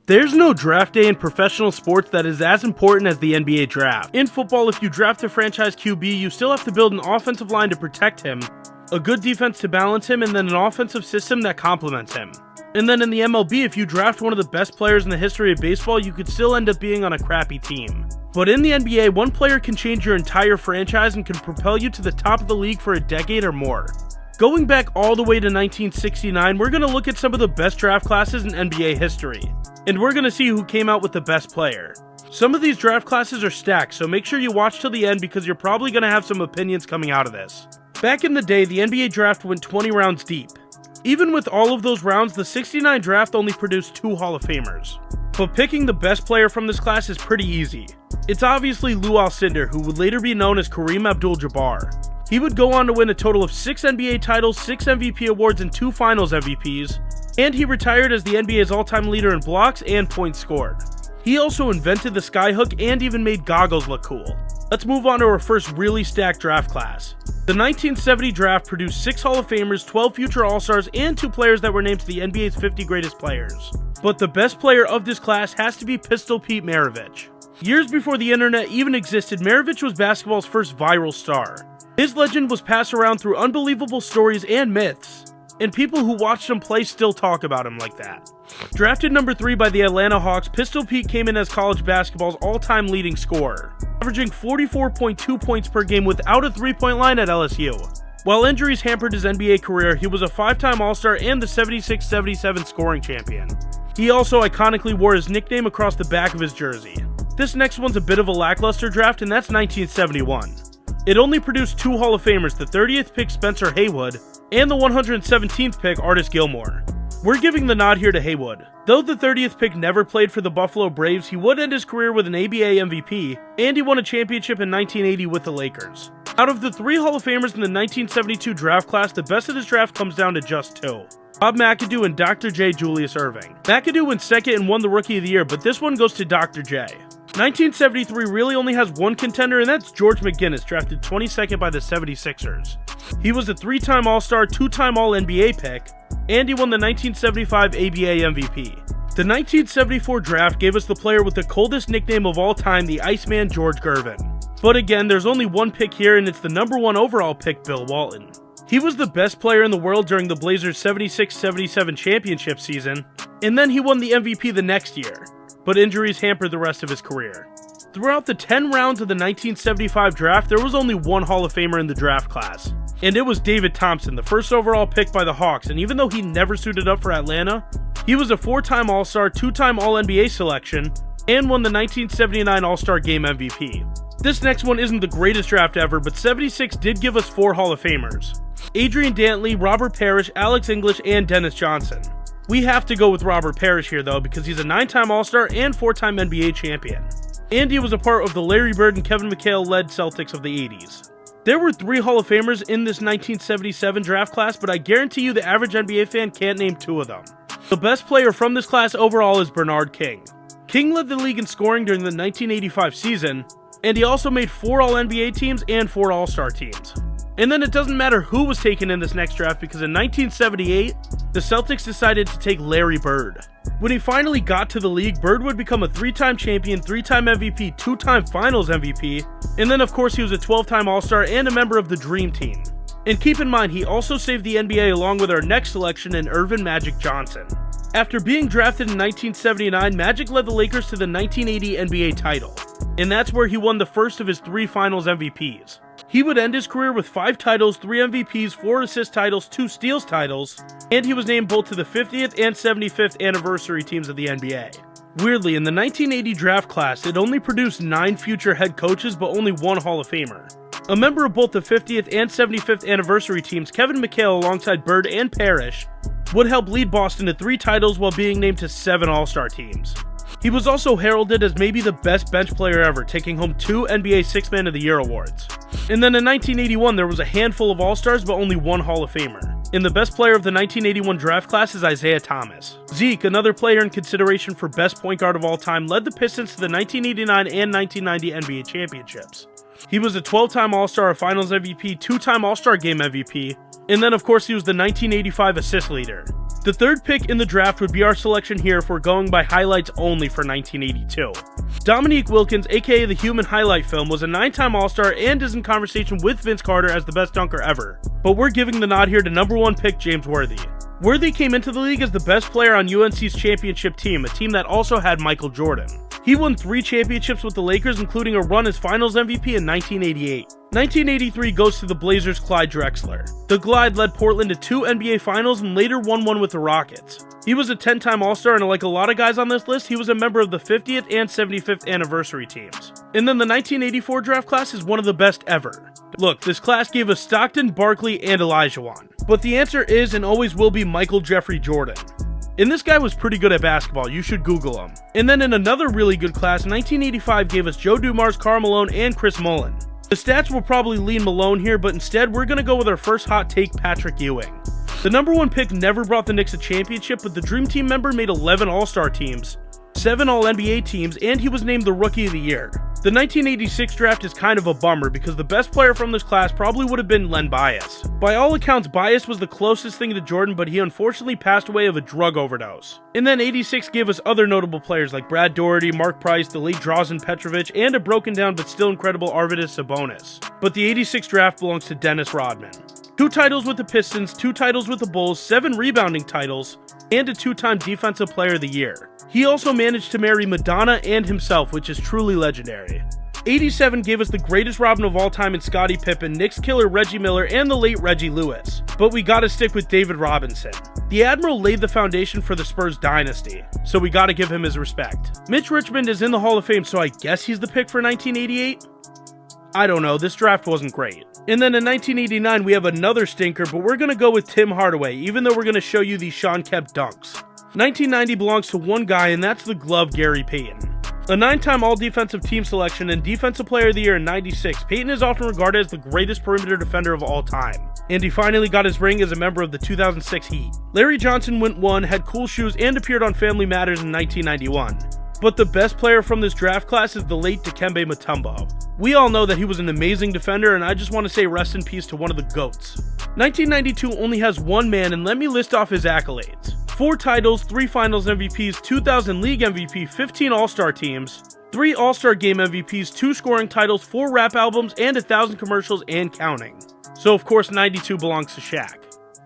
There's no draft day in professional sports that is as important as the NBA draft. In football, if you draft a franchise QB, you still have to build an offensive line to protect him, a good defense to balance him, and then an offensive system that complements him. And then in the MLB, if you draft one of the best players in the history of baseball, you could still end up being on a crappy team. But in the NBA, one player can change your entire franchise and can propel you to the top of the league for a decade or more. Going back all the way to 1969, we're going to look at some of the best draft classes in NBA history. And we're going to see who came out with the best player. Some of these draft classes are stacked, so make sure you watch till the end because you're probably going to have some opinions coming out of this. Back in the day, the NBA draft went 20 rounds deep. Even with all of those rounds, the 69 draft only produced 2 Hall of Famers. But picking the best player from this class is pretty easy. It's obviously Lew Alcindor, who would later be known as Kareem Abdul-Jabbar. He would go on to win a total of 6 NBA titles, 6 MVP awards, and 2 Finals MVPs, and he retired as the NBA's all-time leader in blocks and points scored. He also invented the skyhook and even made goggles look cool. Let's move on to our first really stacked draft class. The 1970 draft produced 6 Hall of Famers, 12 future All-Stars, and 2 players that were named to the NBA's 50 greatest players. But the best player of this class has to be Pistol Pete Maravich. Years before the internet even existed, Maravich was basketball's first viral star. His legend was passed around through unbelievable stories and myths, and people who watched him play still talk about him like that. Drafted number 3 by the Atlanta Hawks, Pistol Pete came in as college basketball's all-time leading scorer, averaging 44.2 points per game without a three-point line at LSU. While injuries hampered his NBA career, he was a 5-time All-Star and the 76-77 scoring champion. He also iconically wore his nickname across the back of his jersey. This next one's a bit of a lackluster draft, and that's 1971. It only produced 2 Hall of Famers, the 30th pick Spencer Haywood, and the 117th pick Artis Gilmore. We're giving the nod here to Haywood. Though the 30th pick never played for the Buffalo Braves, he would end his career with an ABA MVP, and he won a championship in 1980 with the Lakers. Out of the 3 Hall of Famers in the 1972 draft class, the best of this draft comes down to just 2. Bob McAdoo and Dr. J. Julius Erving. McAdoo went second and won the Rookie of the Year, but this one goes to Dr. J. 1973 really only has one contender, and that's George McGinnis, drafted 22nd by the 76ers. He was a 3-time All-Star, 2-time All-NBA pick, and he won the 1975 ABA MVP. The 1974 draft gave us the player with the coldest nickname of all time, the Iceman George Gervin. But again, there's only one pick here, and it's the number 1 overall pick, Bill Walton. He was the best player in the world during the Blazers' 76-77 championship season, and then he won the MVP the next year, but injuries hampered the rest of his career. Throughout the 10 rounds of the 1975 draft, there was only one Hall of Famer in the draft class, and it was David Thompson, the first overall pick by the Hawks, and even though he never suited up for Atlanta, he was a 4-time All-Star, 2-time All-NBA selection, and won the 1979 All-Star Game MVP. This next one isn't the greatest draft ever, but 76 did give us 4 Hall of Famers: Adrian Dantley, Robert Parrish, Alex English, and Dennis Johnson. We have to go with Robert Parrish here though, because he's a 9-time All-Star and 4-time NBA champion. And he was a part of the Larry Bird and Kevin McHale-led Celtics of the 80s. There were 3 Hall of Famers in this 1977 draft class, but I guarantee you the average NBA fan can't name 2 of them. The best player from this class overall is Bernard King. King led the league in scoring during the 1985 season, and he also made 4 All-NBA teams and 4 All-Star teams. And then it doesn't matter who was taken in this next draft, because in 1978, the Celtics decided to take Larry Bird. When he finally got to the league, Bird would become a 3-time champion, 3-time MVP, 2-time Finals MVP, and then of course he was a 12-time All-Star and a member of the Dream Team. And keep in mind, he also saved the NBA along with our next selection in Earvin Magic Johnson. After being drafted in 1979, Magic led the Lakers to the 1980 NBA title, and that's where he won the first of his 3 Finals MVPs. He would end his career with 5 titles, 3 MVPs, 4 assist titles, 2 steals titles, and he was named both to the 50th and 75th anniversary teams of the NBA. Weirdly, in the 1980 draft class, it only produced 9 future head coaches but only 1 Hall of Famer. A member of both the 50th and 75th anniversary teams, Kevin McHale alongside Bird and Parrish, would help lead Boston to 3 titles while being named to 7 All-Star teams. He was also heralded as maybe the best bench player ever, taking home 2 NBA Sixth Man of the Year awards. And then in 1981, there was a handful of All-Stars but only 1 Hall of Famer. And the best player of the 1981 draft class is Isaiah Thomas. Zeke, another player in consideration for best point guard of all time, led the Pistons to the 1989 and 1990 NBA championships. He was a 12-time All-Star, a Finals MVP, 2-time All-Star Game MVP, and then of course he was the 1985 assist leader. The third pick in the draft would be our selection here if we're going by highlights only for 1982. Dominique Wilkins, aka the Human Highlight Film, was a 9-time All-Star and is in conversation with Vince Carter as the best dunker ever. But we're giving the nod here to number 1 pick James Worthy. Worthy came into the league as the best player on UNC's championship team, a team that also had Michael Jordan. He won 3 championships with the Lakers, including a run as Finals MVP in 1988. 1983 goes to the Blazers' Clyde Drexler. The Glide led Portland to 2 NBA Finals and later won one with the Rockets. He was a 10-time All-Star, and like a lot of guys on this list, he was a member of the 50th and 75th anniversary teams. And then the 1984 draft class is one of the best ever. Look, this class gave us Stockton, Barkley, and Olajuwon. But the answer is and always will be Michael Jeffrey Jordan. And this guy was pretty good at basketball, you should Google him. And then in another really good class, 1985 gave us Joe Dumars, Karl Malone, and Chris Mullin. The stats will probably lean Malone here, but instead we're going to go with our first hot take, Patrick Ewing. The number 1 pick never brought the Knicks a championship, but the Dream Team member made 11 All-Star teams, 7 All-NBA teams, and he was named the Rookie of the Year. The 1986 draft is kind of a bummer because the best player from this class probably would have been Len Bias. By all accounts, Bias was the closest thing to Jordan, but he unfortunately passed away of a drug overdose. And then 86 gave us other notable players like Brad Daugherty, Mark Price, the late Drazen Petrovic, and a broken down but still incredible Arvydas Sabonis. But the 86 draft belongs to Dennis Rodman. 2 titles with the Pistons, 2 titles with the Bulls, 7 rebounding titles, and a 2-time Defensive Player of the Year. He also managed to marry Madonna and himself, which is truly legendary. 87 gave us the greatest Robin of all time in Scottie Pippen, Knicks killer Reggie Miller, and the late Reggie Lewis. But we gotta stick with David Robinson. The Admiral laid the foundation for the Spurs dynasty, so we gotta give him his respect. Mitch Richmond is in the Hall of Fame, so I guess he's the pick for 1988? I don't know, this draft wasn't great. And then in 1989 we have another stinker, but we're gonna go with Tim Hardaway, even though we're gonna show you these Sean Kemp dunks. 1990 belongs to one guy, and that's the glove Gary Payton. A 9-time All-Defensive Team selection and Defensive Player of the Year in 96, Payton is often regarded as the greatest perimeter defender of all time. And he finally got his ring as a member of the 2006 Heat. Larry Johnson went 1, had cool shoes, and appeared on Family Matters in 1991. But the best player from this draft class is the late Dikembe Mutombo. We all know that he was an amazing defender, and I just want to say rest in peace to one of the GOATs. 1992 only has one man, and let me list off his accolades. 4 titles, 3 Finals MVPs, 2000 League MVP, 15 All-Star teams, 3 All-Star Game MVPs, 2 scoring titles, 4 rap albums, and 1,000 commercials and counting. So of course 92 belongs to Shaq.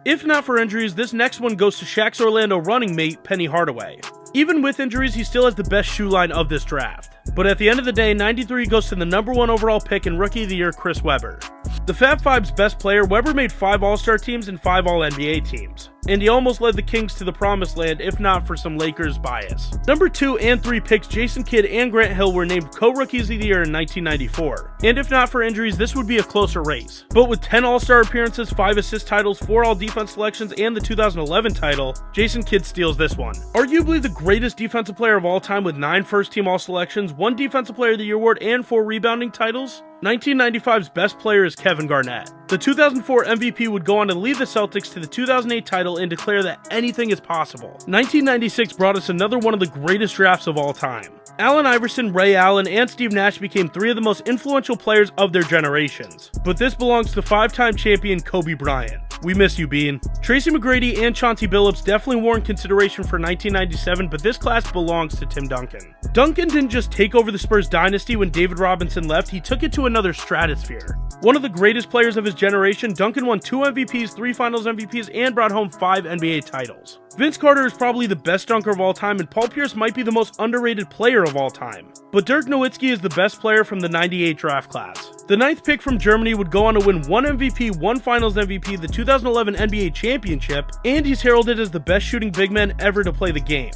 If not for injuries, this next one goes to Shaq's Orlando running mate, Penny Hardaway. Even with injuries, he still has the best shoe line of this draft. But at the end of the day, 93 goes to the number 1 overall pick and Rookie of the Year, Chris Webber. The Fab Five's best player, Webber made 5 All-Star teams and 5 All-NBA teams. And he almost led the Kings to the promised land if not for some Lakers bias. Number 2 and 3 picks Jason Kidd and Grant Hill were named co-Rookies of the Year in 1994. And if not for injuries, this would be a closer race. But with 10 All-Star appearances, 5 assist titles, 4 All-Defense selections, and the 2011 title, Jason Kidd steals this one. Arguably the greatest defensive player of all time with 9 first-team All-Selections, 1 Defensive Player of the Year award, and 4 rebounding titles, 1995's best player is Kevin Garnett. The 2004 MVP would go on to lead the Celtics to the 2008 title and declare that anything is possible. 1996 brought us another one of the greatest drafts of all time. Allen Iverson, Ray Allen, and Steve Nash became 3 of the most influential players of their generations. But this belongs to 5-time champion Kobe Bryant. We miss you, Bean. Tracy McGrady and Chauncey Billups definitely warrant consideration for 1997, but this class belongs to Tim Duncan. Duncan didn't just take over the Spurs dynasty when David Robinson left, he took it to another stratosphere. One of the greatest players of his generation, Duncan won 2 MVPs, 3 Finals MVPs, and brought home 5 NBA titles. Vince Carter is probably the best dunker of all time, and Paul Pierce might be the most underrated player of all time. But Dirk Nowitzki is the best player from the 98 draft class. The 9th pick from Germany would go on to win 1 MVP, 1 Finals MVP, the 2011 NBA Championship, and he's heralded as the best shooting big man ever to play the game.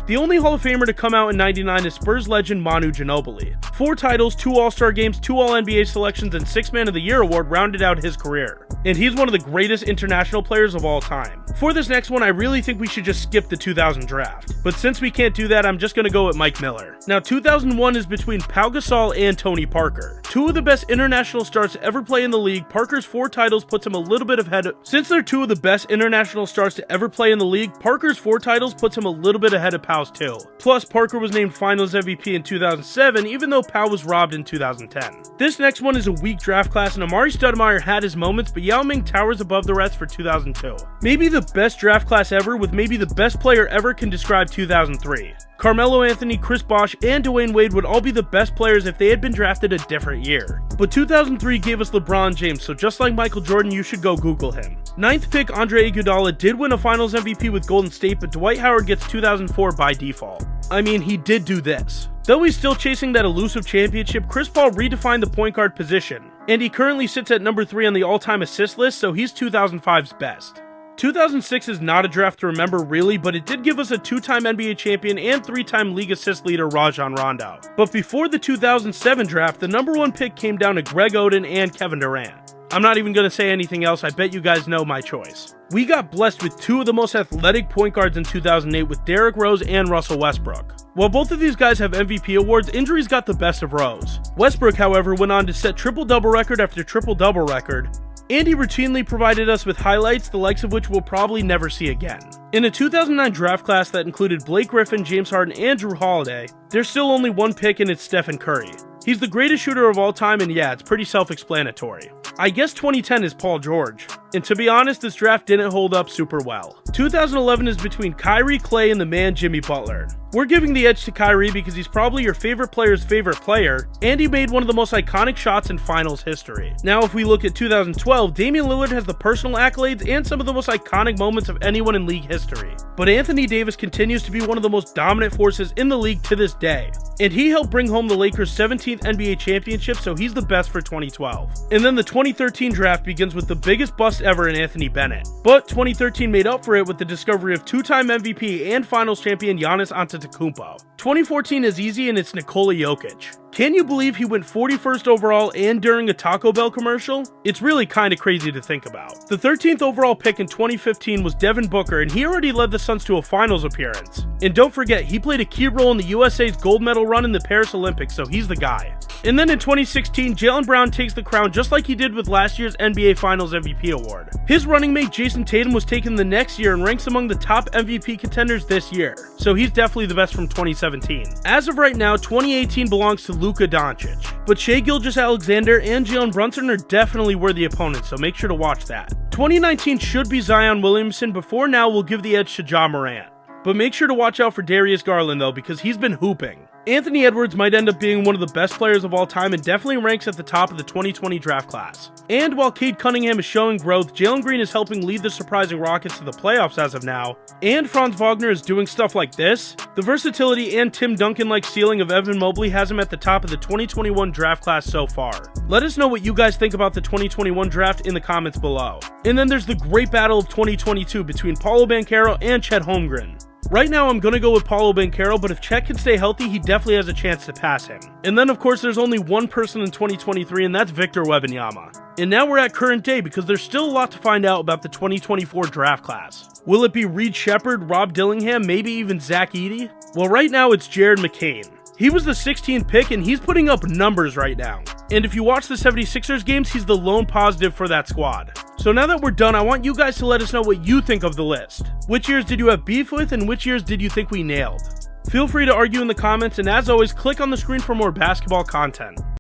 The only Hall of Famer to come out in 99 is Spurs legend Manu Ginobili. 4 titles, 2 All-Star games, 2 All-NBA selections, and 6 Man of the Year award rounded out his career. And he's one of the greatest international players of all time. For this next one, I really think we should just skip the 2000 draft. But since we can't do that, I'm just gonna go with Mike Miller. Now, 2001 is between Pau Gasol and Tony Parker. 2 of the best international stars to ever play in the league, Parker's 4 titles puts him a little bit ahead of... Since they're 2 of the best international stars to ever play in the league, Parker's 4 titles puts him a little bit ahead of Pau Powell's too. Plus, Parker was named Finals MVP in 2007, even though Powell was robbed in 2010. This next one is a weak draft class, and Amari Stoudemire had his moments, but Yao Ming towers above the rest for 2002. Maybe the best draft class ever, with maybe the best player ever can describe 2003. Carmelo Anthony, Chris Bosh, and Dwayne Wade would all be the best players if they had been drafted a different year. But 2003 gave us LeBron James, so just like Michael Jordan, you should go Google him. 9th pick Andre Iguodala did win a Finals MVP with Golden State, but Dwight Howard gets 2004 by default. I mean, he did do this. Though he's still chasing that elusive championship, Chris Paul redefined the point guard position, and he currently sits at number 3 on the all-time assist list, so he's 2005's best. 2006 is not a draft to remember really, but it did give us a 2-time NBA champion and 3-time league assist leader Rajon Rondo. But before the 2007 draft, the number 1 pick came down to Greg Oden and Kevin Durant. I'm not even going to say anything else, I bet you guys know my choice. We got blessed with 2 of the most athletic point guards in 2008 with Derrick Rose and Russell Westbrook. While both of these guys have MVP awards, injuries got the best of Rose. Westbrook, however, went on to set triple-double record after triple-double record, and he routinely provided us with highlights, the likes of which we'll probably never see again. In a 2009 draft class that included Blake Griffin, James Harden, and Jrue Holiday, there's still only one pick and it's Stephen Curry. He's the greatest shooter of all time, and yeah, it's pretty self-explanatory. I guess 2010 is Paul George. And to be honest, this draft didn't hold up super well. 2011 is between Kyrie, Klay, and the man Jimmy Butler. We're giving the edge to Kyrie because he's probably your favorite player's favorite player, and he made one of the most iconic shots in finals history. Now if we look at 2012, Damian Lillard has the personal accolades and some of the most iconic moments of anyone in league history. But Anthony Davis continues to be one of the most dominant forces in the league to this day. And he helped bring home the Lakers' 17th NBA championship, so he's the best for 2012. And then the 2013 draft begins with the biggest bust ever in Anthony Bennett. But 2013 made up for it with the discovery of 2-time MVP and finals champion Giannis Antetokounmpo. 2014 is easy and it's Nikola Jokic. Can you believe he went 41st overall and during a Taco Bell commercial? It's really kinda crazy to think about. The 13th overall pick in 2015 was Devin Booker, and he already led the Suns to a finals appearance. And don't forget, he played a key role in the USA's gold medal run in the Paris Olympics, so he's the guy. And then in 2016, Jaylen Brown takes the crown just like he did with last year's NBA Finals MVP award. His running mate Jason Tatum was taken the next year and ranks among the top MVP contenders this year, so he's definitely the best from 2017. As of right now, 2018 belongs to Luka Doncic, but Shai Gilgeous-Alexander and Jalen Brunson are definitely worthy opponents, so make sure to watch that. 2019 should be Zion Williamson, but for now we'll give the edge to Ja Morant. But make sure to watch out for Darius Garland though, because he's been hooping. Anthony Edwards might end up being one of the best players of all time and definitely ranks at the top of the 2020 draft class. And while Cade Cunningham is showing growth, Jalen Green is helping lead the surprising Rockets to the playoffs as of now, and Franz Wagner is doing stuff like this, the versatility and Tim Duncan-like ceiling of Evan Mobley has him at the top of the 2021 draft class so far. Let us know what you guys think about the 2021 draft in the comments below. And then there's the great battle of 2022 between Paolo Banchero and Chet Holmgren. Right now, I'm gonna go with Paolo Banchero, but if Chet can stay healthy, he definitely has a chance to pass him. And then, of course, there's only one person in 2023, and that's Victor Wembanyama. And now we're at current day because there's still a lot to find out about the 2024 draft class. Will it be Reed Shepherd, Rob Dillingham, maybe even Zach Edey? Well, right now it's Jared McCain. He was the 16th pick, and he's putting up numbers right now. And if you watch the 76ers games, he's the lone positive for that squad. So now that we're done, I want you guys to let us know what you think of the list. Which years did you have beef with, and which years did you think we nailed? Feel free to argue in the comments, and as always, click on the screen for more basketball content.